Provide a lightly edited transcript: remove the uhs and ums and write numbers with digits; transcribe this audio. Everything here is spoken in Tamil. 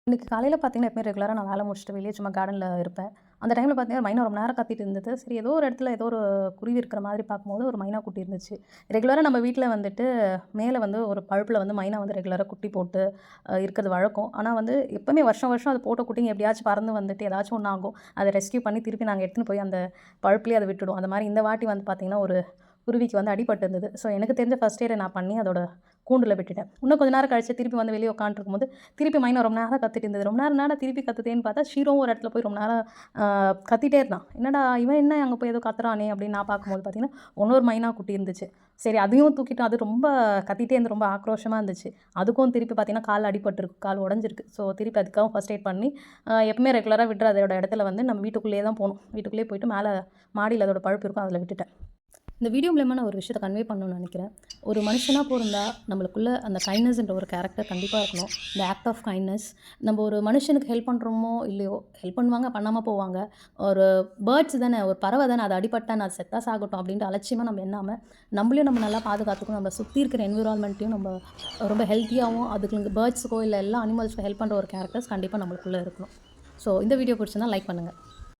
இன்னைக்கு காலையில பார்த்தீங்கன்னா, எப்பவுமே ரெகுலரா நான் வேலை முடிச்சுட்டு வெளிய சும்மா கார்டன்ல இருப்பேன். அந்த டைம்ல பார்த்தீங்கன்னா, மைனா ரொம்ப நேரம் கத்திட்டு இருந்தது. சரி ஏதோ ஒரு இடத்துல ஏதோ ஒரு குருவி இருக்கிற மாதிரி பார்க்கும்போது, ஒரு மைனா குட்டி இருந்துச்சு. ரெகுலரா நம்ம வீட்ல வந்துட்டு மேல வந்து ஒரு பழுப்புல வந்து மைனா வந்து ரெகுலரா குட்டி போட்டு இருக்கிறது வழக்கம். ஆனா வந்து எப்பவுமே வருஷம் வருஷம் அது போட்ட குட்டிங்க எப்படியாச்சும் பறந்து வந்துட்டு ஏதாச்சும் ஒண்ணு ஆகும். அத ரெஸ்க்யூ பண்ணி திருப்பி நாங்க எடுத்துன்னு போய் அந்த பழுப்புலயே அத விட்டுடுவோம். அந்த மாரி இந்த வாட்டி வந்து பார்த்தீங்கன்னா, ஒரு குருவிக்கு வந்து அடிபட்டு இருந்தது. ஸோ எனக்கு தெரிஞ்ச ஃபர்ஸ்ட் எய்ட நான் பண்ணி அதோட கூண்டுல விட்டுட்டேன். இன்னும் கொஞ்ச நேரம் கழிச்சு திருப்பி வந்து வெளிய உட்காந்துட்டுருக்கும்போது, திருப்பி மைனா ரொம்ப நேரம் கத்திட்டு இருந்தது. ரொம்ப நேரம் என்னடா திருப்பி கத்துதேன்னு பார்த்தா, ஷீரோவும் ஒரு இடத்துல போய் ரொம்ப நேரம் அ கத்திட்டே இருந்தான். என்னடா இவன் என்ன அங்க போய் ஏதோ கத்துறானே அப்படின்னு நான் பார்க்கும்போது பார்த்தீங்கன்னா, இன்னொரு மைனா குட்டி இருந்துச்சு. சரி அதையும் தூக்கிட்டு அது ரொம்ப கத்திட்டே இருந்து ரொம்ப ஆக்ரோஷமா இருந்துச்சு. அதுக்கும் திருப்பி பார்த்தீங்கன்னா, கால்ல அடிபட்டுருக்கு. கால் உடைஞ்சிருக்கு. ஸோ திருப்பி அதுக்காகவும் ஃபர்ஸ்ட் எய்ட் பண்ணி, எப்பவுமே ரெகுலரா விடுற அதோட இடத்துல வந்து நம்ம வீட்டுக்குள்ளேயே தான் போணும். வீட்டுக்குள்ளேயே போயிட்டு மேல மாடியில அதோட பழுப்பு இருக்கும். அதில விட்டுட்டேன். இந்த வீடியோ மூலியமா நான் ஒரு விஷயத்த கன்வே பண்ணணும்னு நெனைக்கிறேன். ஒரு மனுஷனா பொறந்தா நம்மளுக்குள்ள அந்த கைண்ட்னஸ்ன்ற ஒரு கேரக்டர் கண்டிப்பா இருக்கணும். இந்த ஆக்ட் ஆஃப் கைண்ட்னஸ். நம்ம ஒரு மனுஷனுக்கு ஹெல்ப் பண்றோமோ, இல்லையோ, ஹெல்ப் பண்ணுவாங்க, பண்ணாம போவாங்க. ஒரு பேர்ட்ஸ் தானே, ஒரு பறவை தானே, அது அடிபட்டா நான் செத்தா சாகட்டும் அப்படின்ட்டு அலட்சியமா நம்ம எண்ணாம, நம்மளையும் நம்ம நல்லா பாதுகாத்துக்கணும். நம்ம சுத்தி இருக்கிற என்விரான்மென்ட்டையும் நம்ம ரொம்ப ஹெல்த்தியாவும், அதுக்கு பேர்ட்ஸுக்கோ இல்ல எல்லா அனிமல்ஸ்க்கும் ஹெல்ப் பண்ற ஒரு கேரக்டர்ஸ் கண்டிப்பா நம்மளுக்குள்ள இருக்கணும். ஸோ இந்த வீடியோ பிடிச்சிருந்தா லைக் பண்ணுங்க.